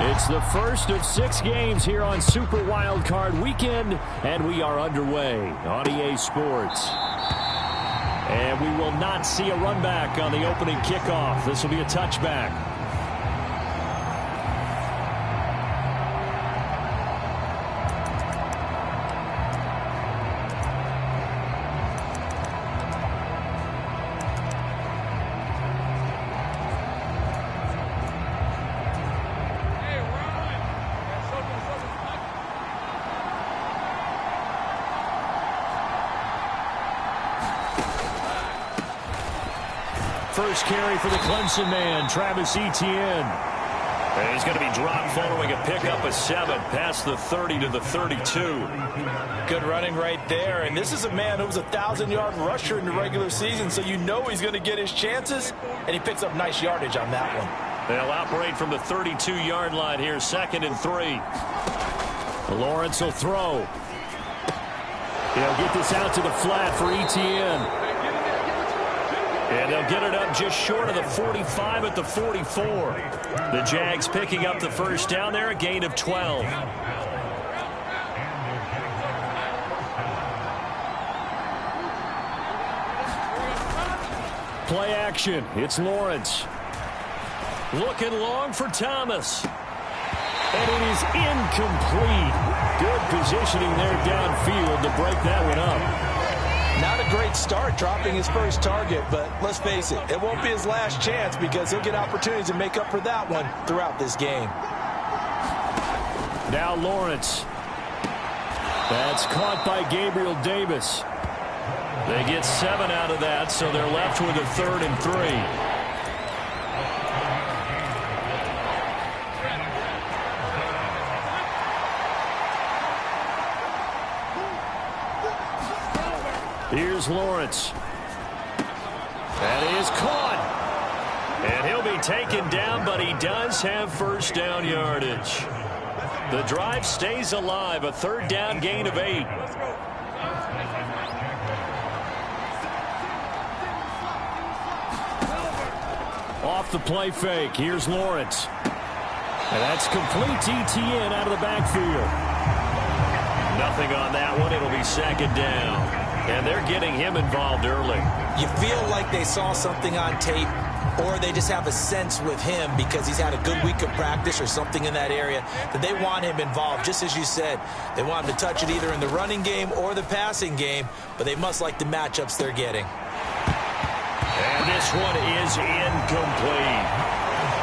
It's the first of 6 games here on Super Wildcard Weekend, and we are underway on EA Sports. And we will not see a run back on the opening kickoff. This will be a touchback. First carry for the Clemson man, Travis Etienne. And he's going to be dropped following a pickup of 7 past the 30 to the 32. Good running right there. And this is a man who was a 1,000-yard rusher in the regular season, so you know he's going to get his chances, and he picks up nice yardage on that one. They'll operate from the 32-yard line here, 2nd and 3. Lawrence will throw. He'll get this out to the flat for Etienne. And they'll get it up just short of the 45 at the 44. The Jags picking up the first down there, a gain of 12. Play action. It's Lawrence. Looking long for Thomas. And it is incomplete. Good positioning there downfield to break that one up. Not a great start dropping his first target, but let's face it, it won't be his last chance because he'll get opportunities to make up for that one throughout this game. Now Lawrence. That's caught by Gabriel Davis. They get 7 out of that, so they're left with a 3rd and 3. Here's Lawrence. That is caught. And he'll be taken down, but he does have first down yardage. The drive stays alive, a 3rd down gain of 8. Off the play fake, here's Lawrence. And that's complete to Etienne out of the backfield. Nothing on that one, it'll be 2nd down. And they're getting him involved early. You feel like they saw something on tape, or they just have a sense with him because he's had a good week of practice or something in that area that they want him involved. Just as you said, they want him to touch it either in the running game or the passing game, but they must like the matchups they're getting. And this one is incomplete.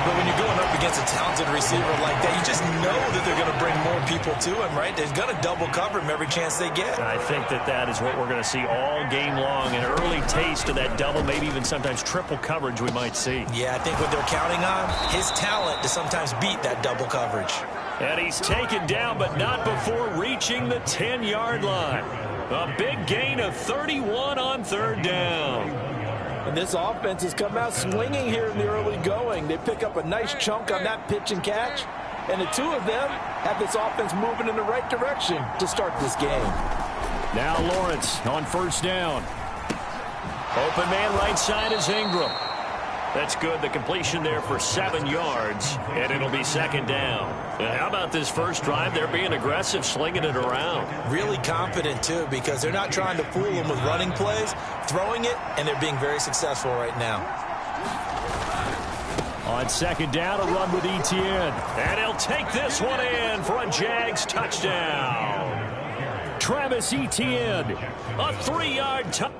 But when you're going up against a talented receiver like that, you just know that they're going to bring more people to him, right? They're going to double cover him every chance they get. I think that is what we're going to see all game long. An early taste of that double, maybe even sometimes triple coverage we might see. Yeah, I think what they're counting on, his talent to sometimes beat that double coverage. And he's taken down, but not before reaching the 10-yard line. A big gain of 31 on 3rd down. And this offense has come out swinging here in the early going. They pick up a nice chunk on that pitch and catch. And the two of them have this offense moving in the right direction to start this game. Now Lawrence on 1st down. Open man right side is Ingram. That's good. The completion there for 7 yards. And it'll be 2nd down. And how about this first drive? They're being aggressive, slinging it around. Really confident, too, because they're not trying to fool them with running plays, throwing it, and they're being very successful right now. On 2nd down, a run with Etienne. And he'll take this one in for a Jags touchdown. Travis Etienne, a 3-yard touchdown.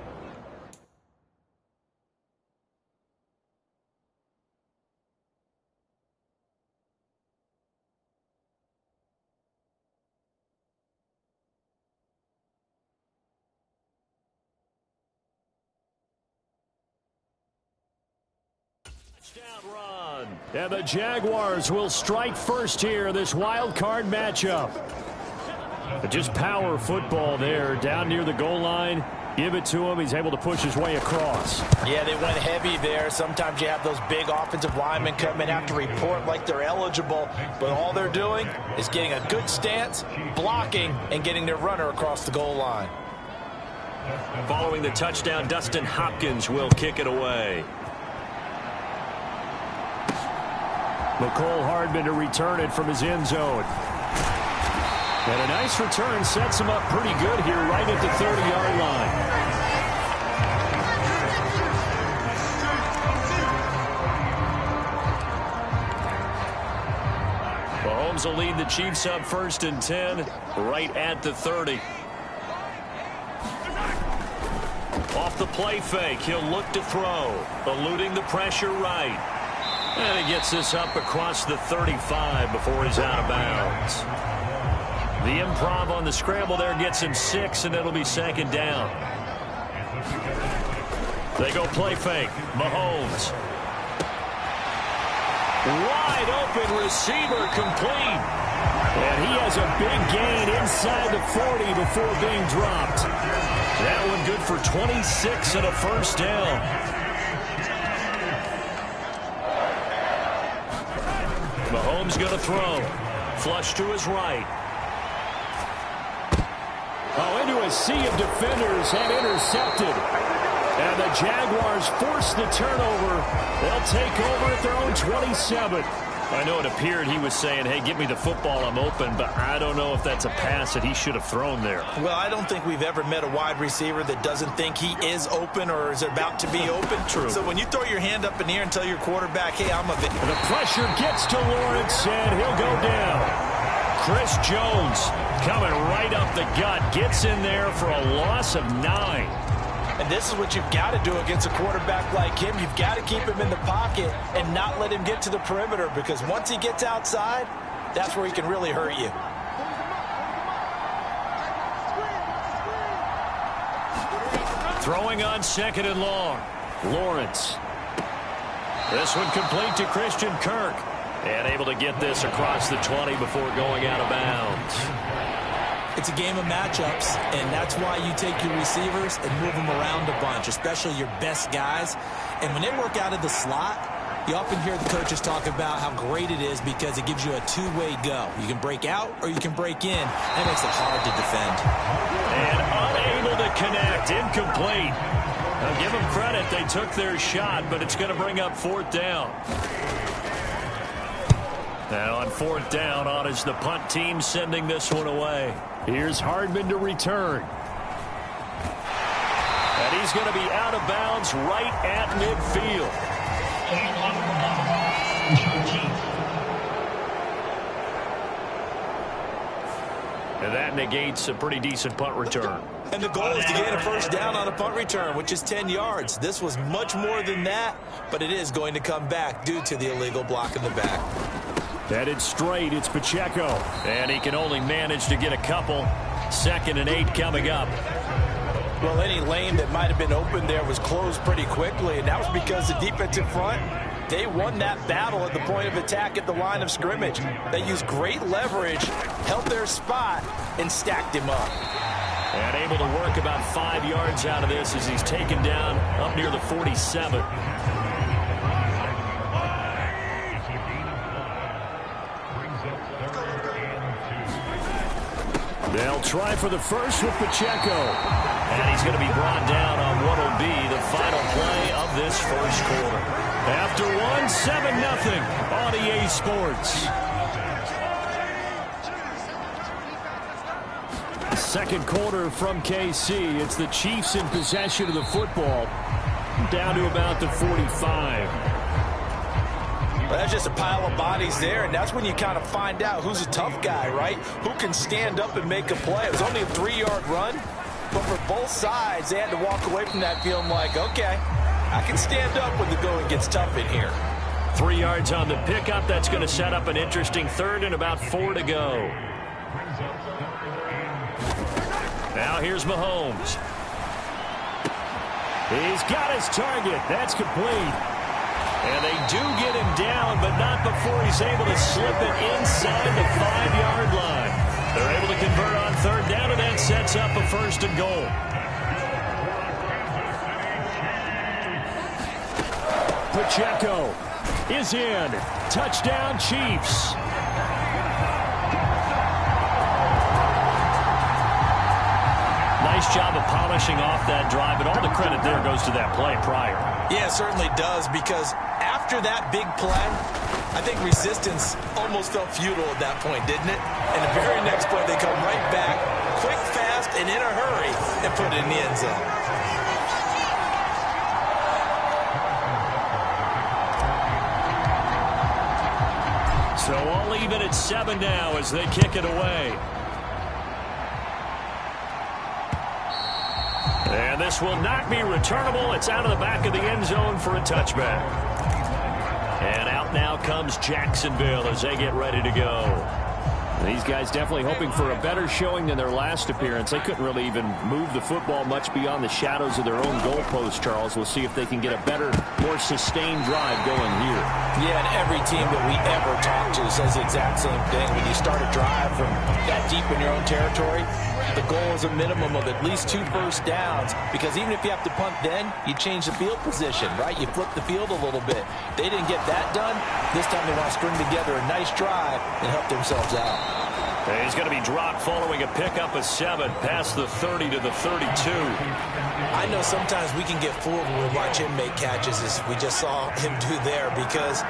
Run. And the Jaguars will strike first here, this wild card matchup. But just power football there, down near the goal line. Give it to him. He's able to push his way across. Yeah, they went heavy there. Sometimes you have those big offensive linemen come in, have to report like they're eligible, but all they're doing is getting a good stance, blocking, and getting their runner across the goal line. Following the touchdown, Dustin Hopkins will kick it away. McCole Hardman to return it from his end zone. And a nice return sets him up pretty good here right at the 30-yard line. Mahomes will lead the Chiefs up 1st and 10 right at the 30. Off the play fake, he'll look to throw, eluding the pressure right. And he gets this up across the 35 before he's out of bounds. The improv on the scramble there gets him 6, and it'll be 2nd down. They go play fake. Mahomes. Wide open receiver complete. And he has a big gain inside the 40 before being dropped. That one good for 26 and a 1st down. Mahomes going to throw. Flush to his right. Oh, into a sea of defenders and intercepted. And the Jaguars force the turnover. They'll take over at their own 27. I know it appeared he was saying, hey, give me the football, I'm open, but I don't know if that's a pass that he should have thrown there. Well, I don't think we've ever met a wide receiver that doesn't think he is open or is about to be open. True. So when you throw your hand up in the air and tell your quarterback, hey, I'm a bit. The pressure gets to Lawrence, and he'll go down. Chris Jones coming right up the gut, gets in there for a loss of 9. And this is what you've got to do against a quarterback like him. You've got to keep him in the pocket and not let him get to the perimeter, because once he gets outside, that's where he can really hurt you. Throwing on 2nd and long. Lawrence. This one complete to Christian Kirk. And able to get this across the 20 before going out of bounds. It's a game of matchups, and that's why you take your receivers and move them around a bunch, especially your best guys. And when they work out of the slot, you often hear the coaches talk about how great it is because it gives you a two-way go. You can break out or you can break in. That makes it hard to defend. And unable to connect. Incomplete. Now give them credit. They took their shot, but it's going to bring up 4th down. Now on 4th down, on is the punt team sending this one away. Here's Hardman to return. And he's going to be out of bounds right at midfield. And that negates a pretty decent punt return. And the goal is to gain a 1st down on a punt return, which is 10 yards. This was much more than that, but it is going to come back due to the illegal block in the back. Headed straight, it's Pacheco. And he can only manage to get a couple. 2nd and 8 coming up. Well, any lane that might have been open there was closed pretty quickly, and that was because the defensive front, they won that battle at the point of attack at the line of scrimmage. They used great leverage, held their spot, and stacked him up. And able to work about 5 yards out of this as he's taken down up near the 47. They'll try for the first with Pacheco. And he's going to be brought down on what will be the final play of this 1st quarter. After 7-0 on EA Sports. 2nd quarter from KC. It's the Chiefs in possession of the football. Down to about the 45. Well, that's just a pile of bodies there, and that's when you kind of find out who's a tough guy, right? Who can stand up and make a play. It was only a 3-yard run, but for both sides, they had to walk away from that feeling like, okay, I can stand up when the going gets tough in here. 3 yards on the pickup. That's going to set up an interesting 3rd and about 4 to go. Now here's Mahomes. He's got his target. That's complete. And they do get him down, but not before he's able to slip it inside the 5-yard line. They're able to convert on 3rd down, and that sets up a 1st and goal. Pacheco is in. Touchdown, Chiefs. Nice job of polishing off that drive, but all the credit there goes to that play prior. Yeah, it certainly does, because after that big play, I think resistance almost felt futile at that point, didn't it? And the very next play, they come right back, quick, fast, and in a hurry, and put it in the end zone. So all even at 7 now as they kick it away. And this will not be returnable. It's out of the back of the end zone for a touchback. And out now comes Jacksonville as they get ready to go. These guys definitely hoping for a better showing than their last appearance. They couldn't really even move the football much beyond the shadows of their own goalpost, Charles. We'll see if they can get a better, more sustained drive going here. Yeah, and every team that we ever talk to says the exact same thing. When you start a drive from that deep in your own territory, the goal is a minimum of at least 2 first downs, because even if you have to punt then, you change the field position, right? You flip the field a little bit. They didn't get that done. This time they want to string together a nice drive and help themselves out. And he's going to be dropped following a pickup of 7 past the 30 to the 32. I know sometimes we can get fooled when we watch him make catches, as we just saw him do there, because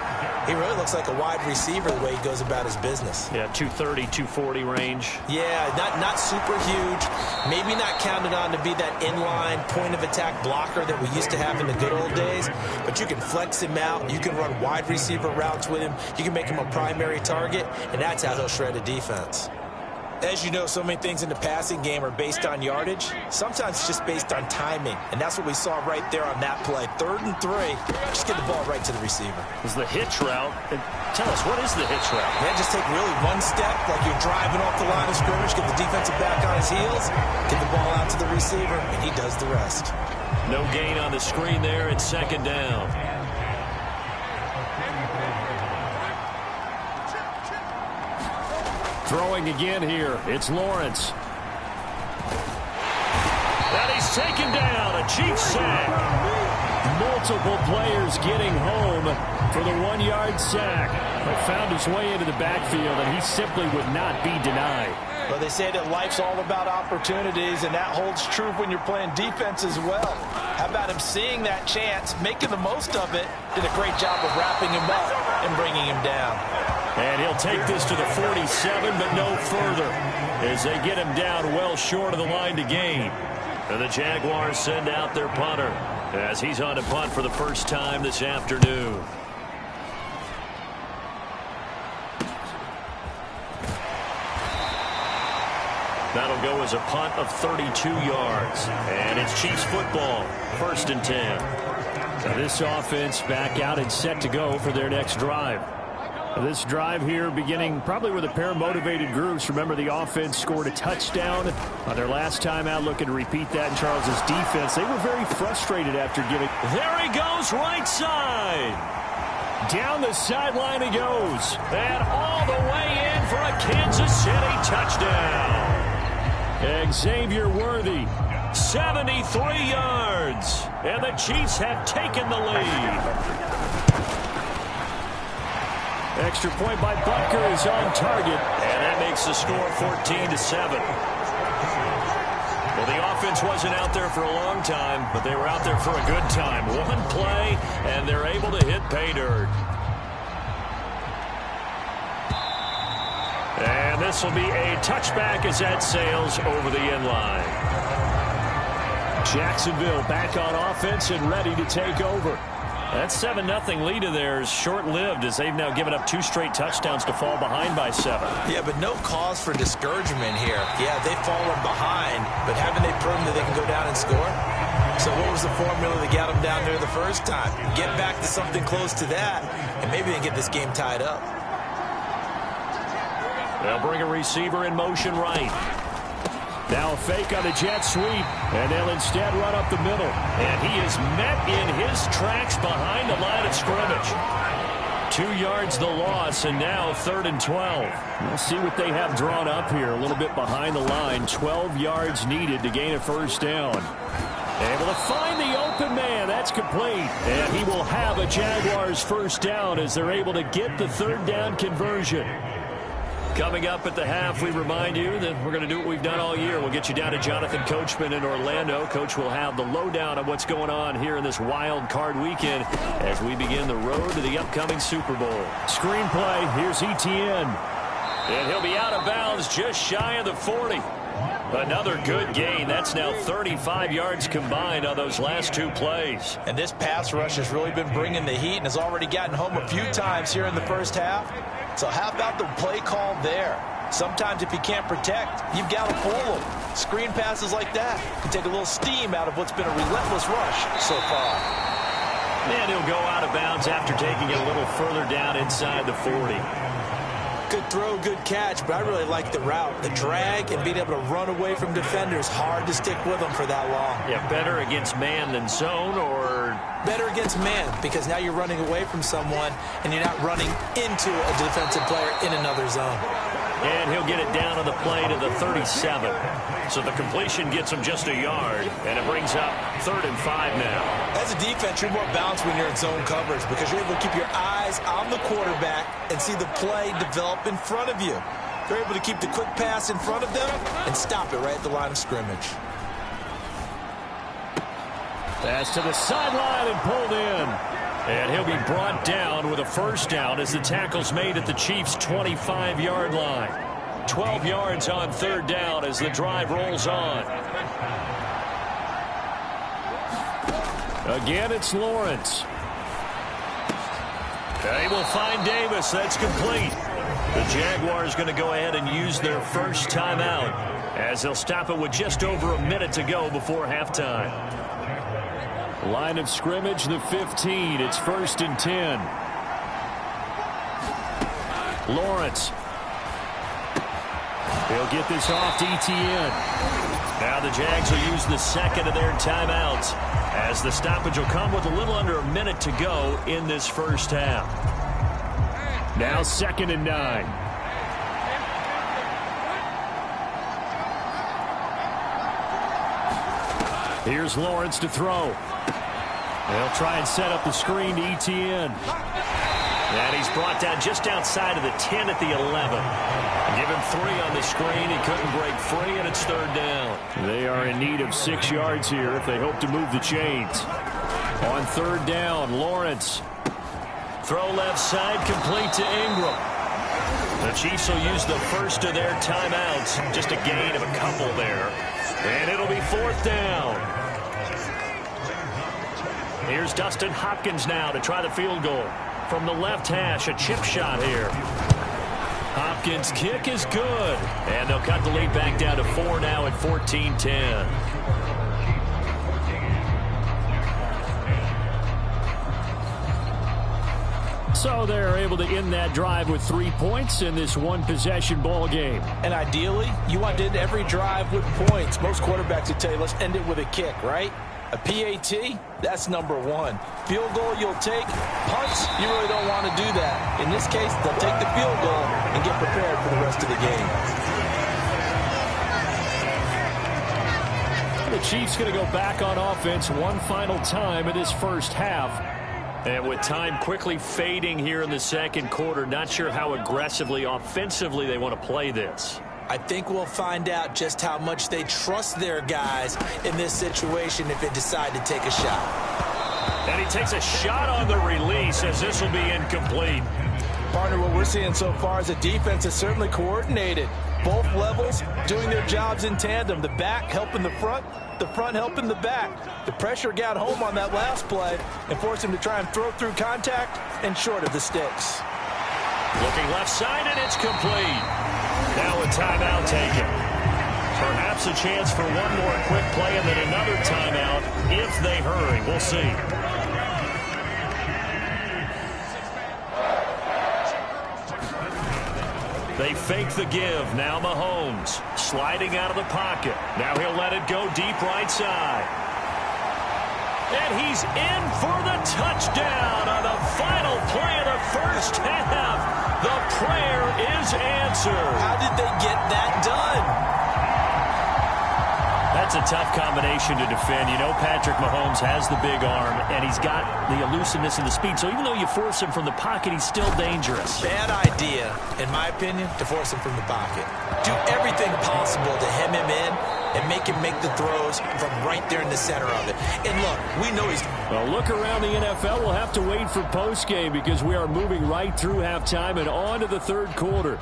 he really looks like a wide receiver the way he goes about his business. Yeah, 230, 240 range. Yeah, not super huge. Maybe not counted on to be that inline point-of-attack blocker that we used to have in the good old days. But you can flex him out. You can run wide receiver routes with him. You can make him a primary target, and that's how he'll shred a defense. As you know, so many things in the passing game are based on yardage. Sometimes it's just based on timing, and that's what we saw right there on that play. 3rd and 3. Just get the ball right to the receiver. It was the hitch route. And tell us, what is the hitch route? Man, just take really one step, like you're driving off the line of scrimmage, get the defensive back on his heels, get the ball out to the receiver, and he does the rest. No gain on the screen there. It's 2nd down. Throwing again here. It's Lawrence. And he's taken down. A cheap sack. Multiple players getting home for the 1-yard sack. But found his way into the backfield, and he simply would not be denied. Well, they say that life's all about opportunities, and that holds true when you're playing defense as well. How about him seeing that chance, making the most of it, did a great job of wrapping him up and bringing him down. And he'll take this to the 47, but no further, as they get him down well short of the line to gain. And the Jaguars send out their punter as he's on to punt for the first time this afternoon. That'll go as a punt of 32 yards. And it's Chiefs football, 1st and 10. So this offense back out and set to go for their next drive. This drive here beginning probably with a pair of motivated groups. Remember, the offense scored a touchdown on their last time out. Looking to repeat that in Charles's defense. They were very frustrated after giving. There he goes, right side. Down the sideline he goes. And all the way in for a Kansas City touchdown. Xavier Worthy, 73 yards. And the Chiefs have taken the lead. Extra point by Butker is on target, and that makes the score 14-7. Well, the offense wasn't out there for a long time, but they were out there for a good time. One play, and they're able to hit pay dirt. And this will be a touchback as that sails over the end line. Jacksonville back on offense and ready to take over. That 7-0 lead of theirs short-lived, as they've now given up 2 straight touchdowns to fall behind by 7. Yeah, but no cause for discouragement here. Yeah, they've fallen behind, but haven't they proven that they can go down and score? So what was the formula that got them down there the first time? Get back to something close to that, and maybe they can get this game tied up. They'll bring a receiver in motion right. Now a fake on the jet sweep, and they'll instead run up the middle. And he is met in his tracks behind the line of scrimmage. 2 yards the loss, and now 3rd and 12. We'll see what they have drawn up here. A little bit behind the line. 12 yards needed to gain a first down. Able to find the open man. That's complete. And he will have a Jaguars first down as they're able to get the 3rd down conversion. Coming up at the half, we remind you that we're going to do what we've done all year. We'll get you down to Jonathan Coachman in Orlando. Coach will have the lowdown on what's going on here in this wild card weekend as we begin the road to the upcoming Super Bowl. Screenplay, here's Etienne. And he'll be out of bounds just shy of the 40. Another good gain. That's now 35 yards combined on those last two plays. And this pass rush has really been bringing the heat and has already gotten home a few times here in the first half. So how about the play call there? Sometimes if you can't protect, you've got to fool them. Screen passes like that can take a little steam out of what's been a relentless rush so far. And he'll go out of bounds after taking it a little further down inside the 40. Good throw, good catch, but I really like the route. The drag and being able to run away from defenders. Hard to stick with them for that long. Yeah, better against man than zone, or better against man, because now you're running away from someone and you're not running into a defensive player in another zone. And he'll get it down on the play to the 37. So the completion gets him just a yard, and it brings up 3rd and 5 now. As a defense, you're more balanced when you're in zone coverage because you're able to keep your eyes on the quarterback and see the play develop in front of you. They're able to keep the quick pass in front of them and stop it right at the line of scrimmage. Pass to the sideline and pulled in. And he'll be brought down with a first down as the tackle's made at the Chiefs' 25-yard line. 12 yards on 3rd down as the drive rolls on. Again, it's Lawrence. They will find Davis. That's complete. The Jaguars going to go ahead and use their first timeout as they'll stop it with just over a minute to go before halftime. Line of scrimmage, the 15. It's 1st and 10. Lawrence. He'll get this off to Etienne. Now the Jags will use the second of their timeouts as the stoppage will come with a little under a minute to go in this first half. Now 2nd and 9. Here's Lawrence to throw. They'll try and set up the screen to Etienne. And he's brought down just outside of the 10 at the 11. Give him 3 on the screen. He couldn't break free, and it's 3rd down. They are in need of 6 yards here if they hope to move the chains. On 3rd down, Lawrence. Throw left side, complete to Ingram. The Chiefs will use the first of their timeouts. Just a gain of a couple there. And it'll be 4th down. Here's Dustin Hopkins now to try the field goal. From the left hash, a chip shot here. Hopkins' kick is good. And they'll cut the lead back down to 4 now at 14-10. So they're able to end that drive with 3 points in this one-possession ball game. And ideally, you want to end every drive with points. Most quarterbacks would tell you, let's end it with a kick, right? A PAT, that's number 1. Field goal you'll take. Punts, you really don't want to do that. In this case, they'll take the field goal and get prepared for the rest of the game. The Chiefs going to go back on offense one final time in this first half. And with time quickly fading here in the second quarter, not sure how aggressively, offensively they want to play this. I think we'll find out just how much they trust their guys in this situation if they decide to take a shot. And he takes a shot on the release as this will be incomplete. Partner, what we're seeing so far is a defense that's certainly coordinated. Both levels doing their jobs in tandem. The back helping the front helping the back. The pressure got home on that last play and forced him to try and throw through contact and short of the sticks. Looking left side, and it's complete. Now a timeout taken. Perhaps a chance for one more quick play and then another timeout if they hurry. We'll see. They fake the give. Now Mahomes sliding out of the pocket. Now he'll let it go deep right side. And he's in for the touchdown on the final play of the first half. The prayer is answered. How did they get that done? That's a tough combination to defend. You know Patrick Mahomes has the big arm, and he's got the elusiveness and the speed. So even though you force him from the pocket, he's still dangerous. Bad idea, in my opinion, to force him from the pocket. Do everything possible to hem him in and make him make the throws from right there in the center of it. And look, we know he's... Well, look around the NFL. We'll have to wait for postgame because we are moving right through halftime and on to the third quarter.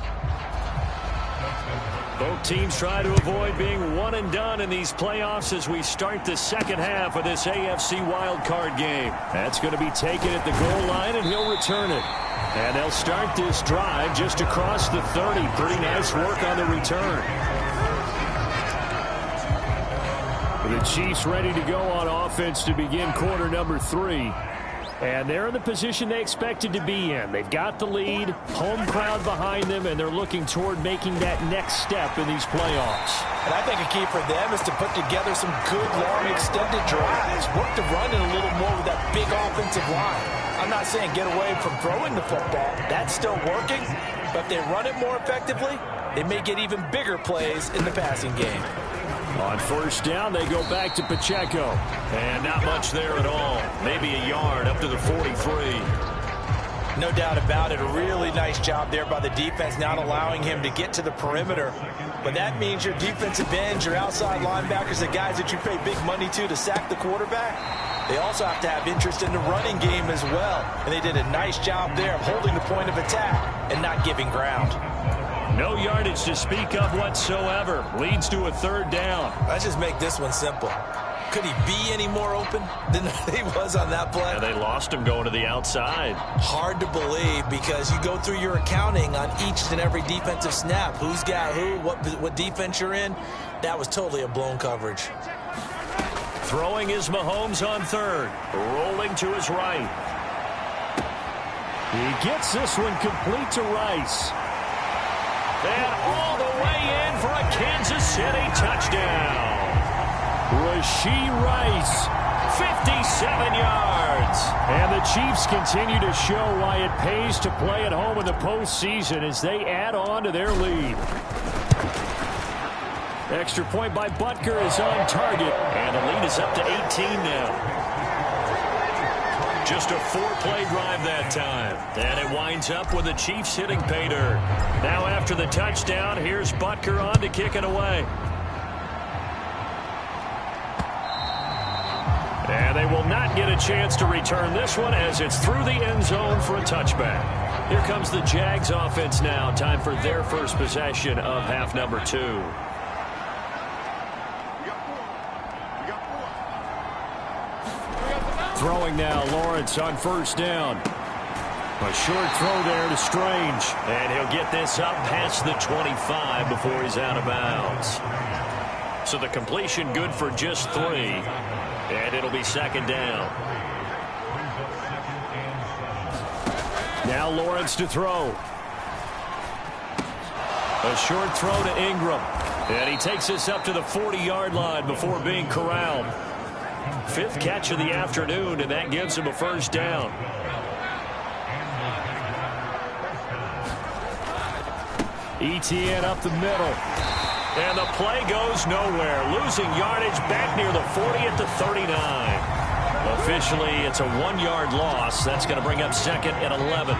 Both teams try to avoid being one and done in these playoffs as we start the second half of this AFC wildcard game. That's going to be taken at the goal line, and he'll return it. And they'll start this drive just across the 30. Pretty nice work on the return. The Chiefs ready to go on offense to begin quarter number 3. And they're in the position they expected to be in. They've got the lead, home crowd behind them, and they're looking toward making that next step in these playoffs. And I think a key for them is to put together some good, long, extended drives. Work the run in a little more with that big offensive line. I'm not saying get away from throwing the football. That's still working. But if they run it more effectively, they may get even bigger plays in the passing game. On first down, they go back to Pacheco. And not much there at all. Maybe a yard up to the 43. No doubt about it. A really nice job there by the defense, not allowing him to get to the perimeter. But that means your defensive ends, your outside linebackers, the guys that you pay big money to sack the quarterback, they also have to have interest in the running game as well. And they did a nice job there of holding the point of attack and not giving ground. No yardage to speak of whatsoever. Leads to a third down. Let's just make this one simple. Could he be any more open than he was on that play? And they lost him going to the outside. Hard to believe because you go through your accounting on each and every defensive snap. Who's got who, what defense you're in. That was totally a blown coverage. Throwing is Mahomes on third. Rolling to his right. He gets this one complete to Rice. And all the way in for a Kansas City touchdown. Rashee Rice, 57 yards. And the Chiefs continue to show why it pays to play at home in the postseason as they add on to their lead. Extra point by Butker is on target. And the lead is up to 18 now. Just a 4-play drive that time. And it winds up with the Chiefs hitting pay dirt. Now after the touchdown, here's Butker on to kick it away. And they will not get a chance to return this one as it's through the end zone for a touchback. Here comes the Jags offense now. Time for their first possession of half number 2. Throwing now, Lawrence on first down. A short throw there to Strange. And he'll get this up past the 25 before he's out of bounds. So the completion good for just 3. And it'll be second down. Now Lawrence to throw. A short throw to Ingram. And he takes this up to the 40-yard line before being corralled. 5th catch of the afternoon, and that gives him a first down. Etienne up the middle. And the play goes nowhere. Losing yardage back near the 40 at the 39. Officially, it's a 1-yard loss. That's going to bring up second and 11.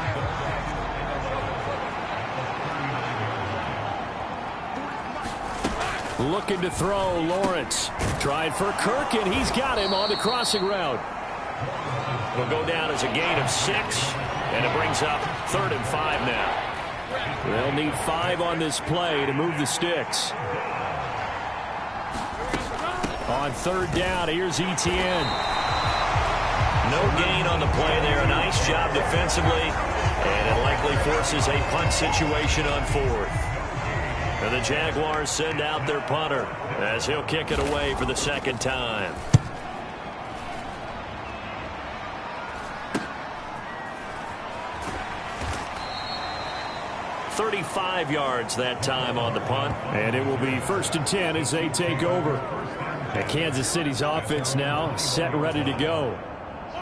Looking to throw, Lawrence. Tried for Kirk, and he's got him on the crossing route. It'll go down as a gain of 6, and it brings up 3rd and 5 now. They'll need 5 on this play to move the sticks. On 3rd down, here's Etienne. No gain on the play there. A nice job defensively, and it likely forces a punt situation on 4th. And the Jaguars send out their punter as he'll kick it away for the second time. "35 yards that time on the punt. And it will be 1st and 10 as they take over. And Kansas City's offense now set and ready to go.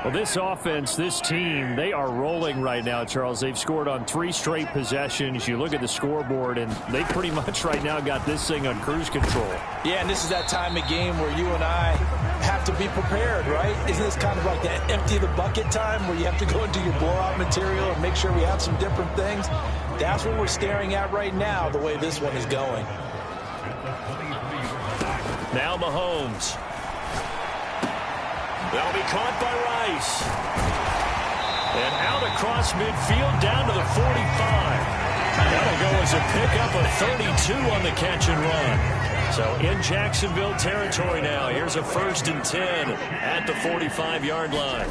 Well, this offense, this team, they are rolling right now, Charles. They've scored on 3 straight possessions. You look at the scoreboard, and they pretty much right now got this thing on cruise control. Yeah, and this is that time of game where you and I have to be prepared, right? Isn't this kind of like that empty the bucket time where you have to go into your blowout material and make sure we have some different things? That's what we're staring at right now, the way this one is going. Now Mahomes. That'll be caught by Rice. And out across midfield down to the 45. That'll go as a pickup of 32 on the catch and run. So in Jacksonville territory now. Here's a 1st and 10 at the 45-yard line.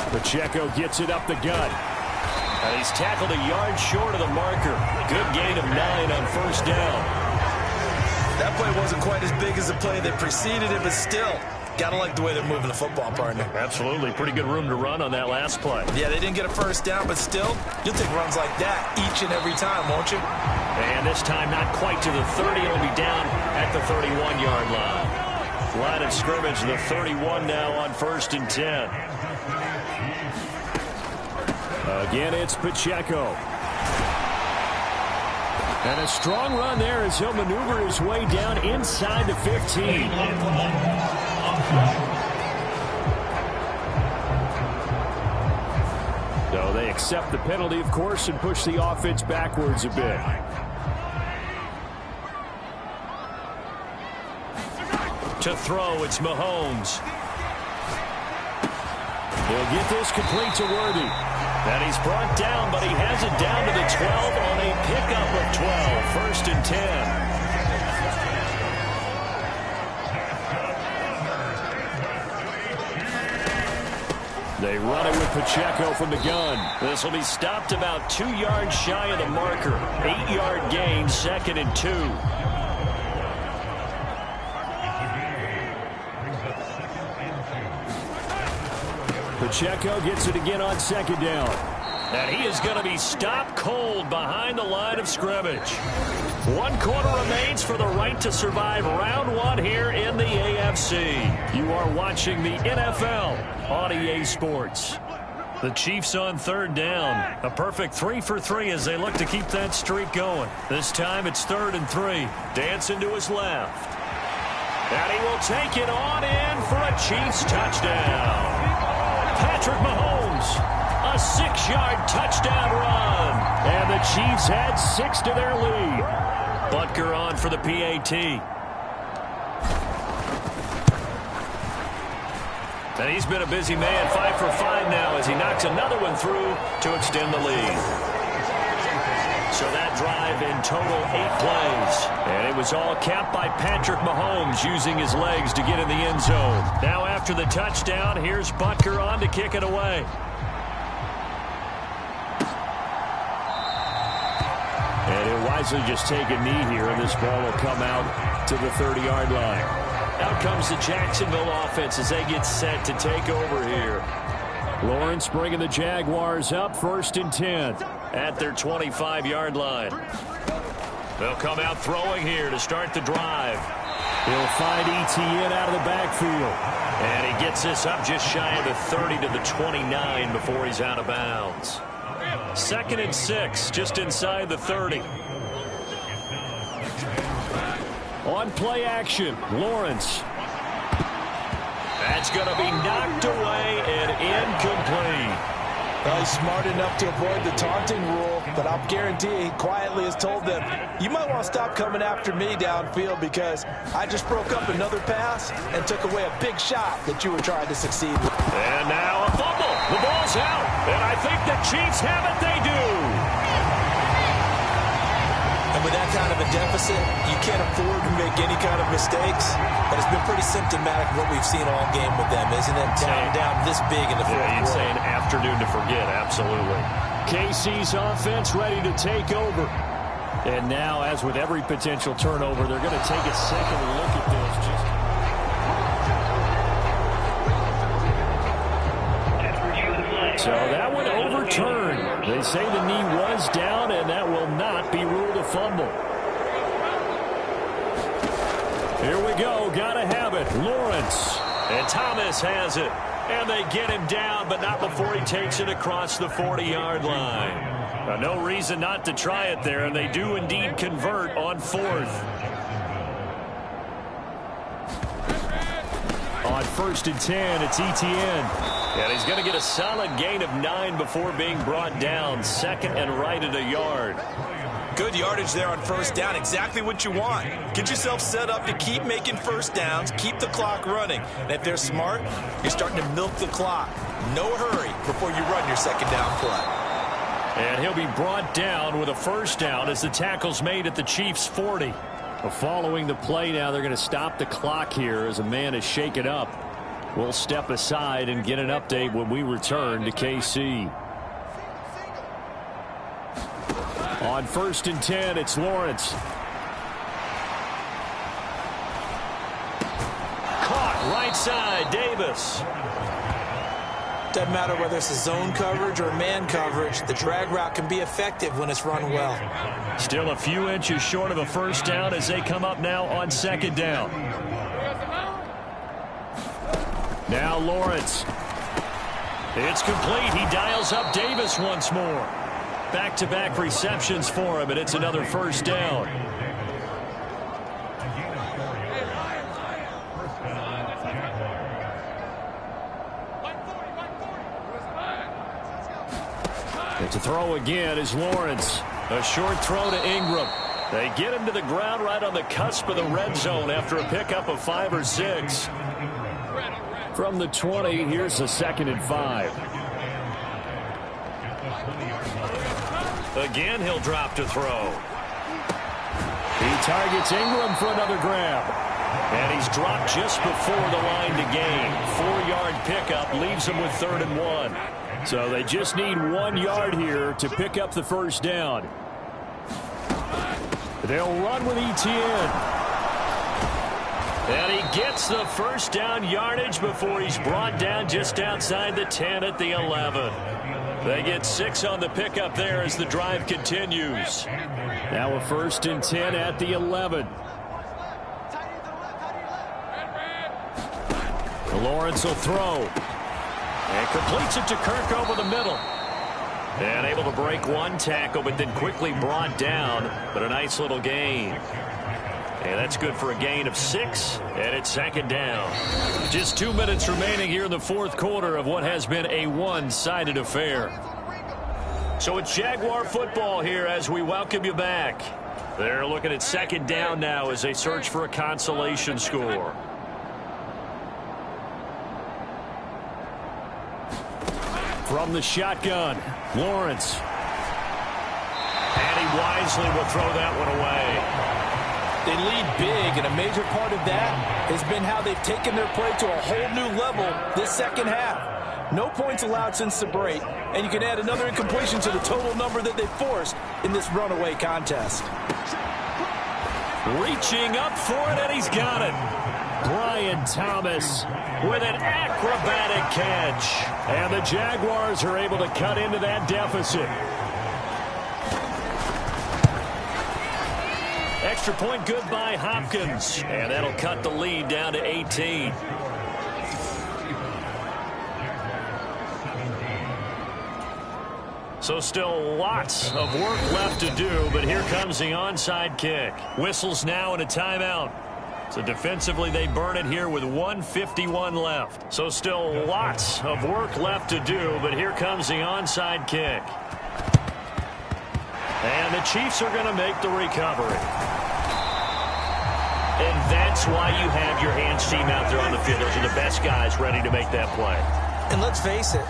Pacheco gets it up the gut. And he's tackled a yard short of the marker. Good gain of 9 on 1st down. That play wasn't quite as big as the play that preceded it, but still, gotta like the way they're moving the football, partner. Absolutely. Pretty good room to run on that last play. Yeah, they didn't get a 1st down, but still, you'll take runs like that each and every time, won't you? And this time not quite to the 30. It'll be down at the 31-yard line. Line of scrimmage, the 31 now on 1st and 10. Again, it's Pacheco. And a strong run there as he'll maneuver his way down inside the 15. So they accept the penalty, of course, and push the offense backwards a bit. To throw, it's Mahomes. He'll get this complete to Worthy. And he's brought down, but he has it down to the 12 on a pickup of 12. 1st and 10. They run it with Pacheco from the gun. This will be stopped about 2 yards shy of the marker. 8-yard gain, 2nd and 2. Pacheco gets it again on 2nd down. And he is going to be stopped cold behind the line of scrimmage. 1 quarter remains for the right to survive round 1 here in the AFC. You are watching the NFL on EA Sports. The Chiefs on 3rd down. A perfect 3 for 3 as they look to keep that streak going. This time it's 3rd and 3. Dancing to his left. And he will take it on in for a Chiefs touchdown. Patrick Mahomes, a 6-yard touchdown run. And the Chiefs add 6 to their lead. Butker on for the PAT. And he's been a busy man, 5 for 5 now as he knocks another one through to extend the lead. So that drive in total 8 plays. And it was all capped by Patrick Mahomes using his legs to get in the end zone. Now after the touchdown, here's Butker on to kick it away. And he'll wisely just take a knee here, and this ball will come out to the 30-yard line. Out comes the Jacksonville offense as they get set to take over here. Lawrence bringing the Jaguars up, 1st and 10 at their 25-yard line. They'll come out throwing here to start the drive. He'll find ETN out of the backfield. And he gets this up just shy of the 30 to the 29 before he's out of bounds. 2nd and 6, just inside the 30. On play action, Lawrence. That's going to be knocked away and incomplete. Well, he's smart enough to avoid the taunting rule, but I'll guarantee he quietly has told them, you might want to stop coming after me downfield because I just broke up another pass and took away a big shot that you were trying to succeed with. And now a fumble. The ball's out, and I think the Chiefs have it. They do. And with that kind of a deficit, you can't afford to make any kind of mistakes. But it's been pretty symptomatic of what we've seen all game with them, isn't it? Down this big in the fourth quarter. You'd say an afternoon to forget, absolutely. KC's offense ready to take over. And now, as with every potential turnover, they're going to take a second look at this. So that one overturned. They say the knee was down, and that will not be ruled a fumble. Here we go. Got to have it. Lawrence. And Thomas has it. And they get him down, but not before he takes it across the 40-yard line. No reason not to try it there, and they do indeed convert on 4th. On 1st and 10, it's Etienne. And he's going to get a solid gain of 9 before being brought down. 2nd and right at a yard. Good yardage there on 1st down. Exactly what you want. Get yourself set up to keep making 1st downs, keep the clock running. And if they're smart, you're starting to milk the clock. No hurry before you run your 2nd down play. And he'll be brought down with a 1st down as the tackle's made at the Chiefs' 40. Following the play now, they're going to stop the clock here as a man is shaken up. We'll step aside and get an update when we return to KC. On 1st and 10, it's Lawrence. Caught right side, Davis. Doesn't matter whether it's a zone coverage or man coverage, the drag route can be effective when it's run well. Still a few inches short of a 1st down as they come up now on 2nd down. Now Lawrence. It's complete. He dials up Davis once more. Back-to-back receptions for him, and it's another 1st down. And to throw again is Lawrence. A short throw to Ingram. They get him to the ground right on the cusp of the red zone after a pickup of 5 or 6. From the 20, here's a 2nd and 5. Again, he'll drop to throw. He targets Ingram for another grab. And he's dropped just before the line to gain. 4-yard pickup leaves him with 3rd and 1. So they just need 1 yard here to pick up the 1st down. They'll run with Etienne. And he gets the 1st down yardage before he's brought down just outside the 10 at the 11. They get 6 on the pickup there as the drive continues. Now a 1st and 10 at the 11. Lawrence will throw. And completes it to Kirk over the middle. And able to break 1 tackle, but then quickly brought down. But a nice little gain. And that's good for a gain of 6. And it's 2nd down. Just 2 minutes remaining here in the 4th quarter of what has been a one-sided affair. So it's Jaguar football here as we welcome you back. They're looking at 2nd down now as they search for a consolation score. From the shotgun, Lawrence. And he wisely will throw that one away. They lead big, and a major part of that has been how they've taken their play to a whole new level this 2nd half. No points allowed since the break, and you can add another incompletion to the total number that they forced in this runaway contest. Reaching up for it, and he's got it. Brian Thomas with an acrobatic catch. And the Jaguars are able to cut into that deficit. Extra point good by Hopkins. And that'll cut the lead down to 18. So still lots of work left to do, but here comes the onside kick. Whistles now and a timeout. So defensively, they burn it here with 1:51 left. So still lots of work left to do, but here comes the onside kick. And the Chiefs are going to make the recovery. And that's why you have your hands team out there on the field. Those are the best guys ready to make that play. And let's face it,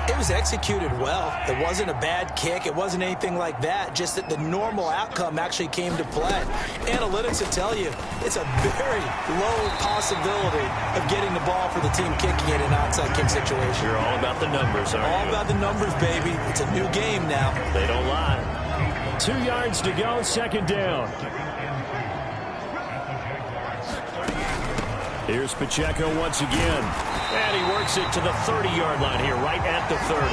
it was executed well. It wasn't a bad kick. It wasn't anything like that. Just that the normal outcome actually came to play. Analytics will tell you it's a very low possibility of getting the ball for the team kicking it in an onside kick situation. You're all about the numbers, aren't you? All about the numbers, baby. It's a new game now. They don't lie. 2 yards to go, 2nd down. Here's Pacheco once again. And he works it to the 30-yard line here, right at the 30.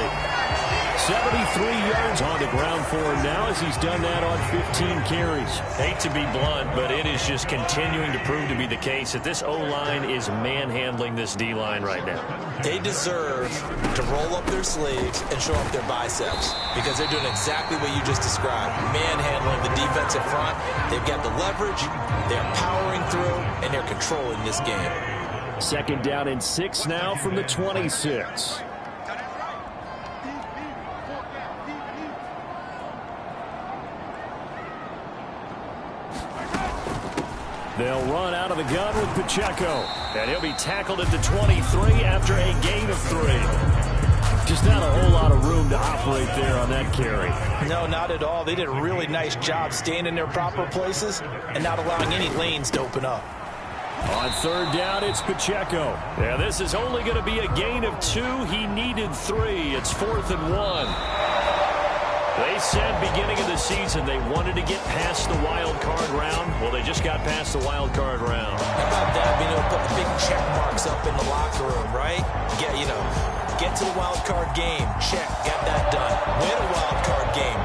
73 yards on the ground for him now as he's done that on 15 carries. Hate to be blunt, but it is just continuing to prove to be the case that this O-line is manhandling this D-line right now. They deserve to roll up their sleeves and show off their biceps because they're doing exactly what you just described, manhandling the defensive front. They've got the leverage, they're powering through, and they're controlling this game. 2nd down and 6 now from the 26. They'll run out of the gun with Pacheco. And he'll be tackled at the 23 after a gain of 3. Just not a whole lot of room to operate there on that carry. No, not at all. They did a really nice job staying in their proper places and not allowing any lanes to open up. On 3rd down, it's Pacheco. Yeah, this is only going to be a gain of 2. He needed 3. It's 4th and 1. They said beginning of the season they wanted to get past the wild card round. Well, they just got past the wild card round. How about that? Being able to put the big check marks up in the locker room, right? Get to the wild card game. Check. Got that done. Win a wild card game.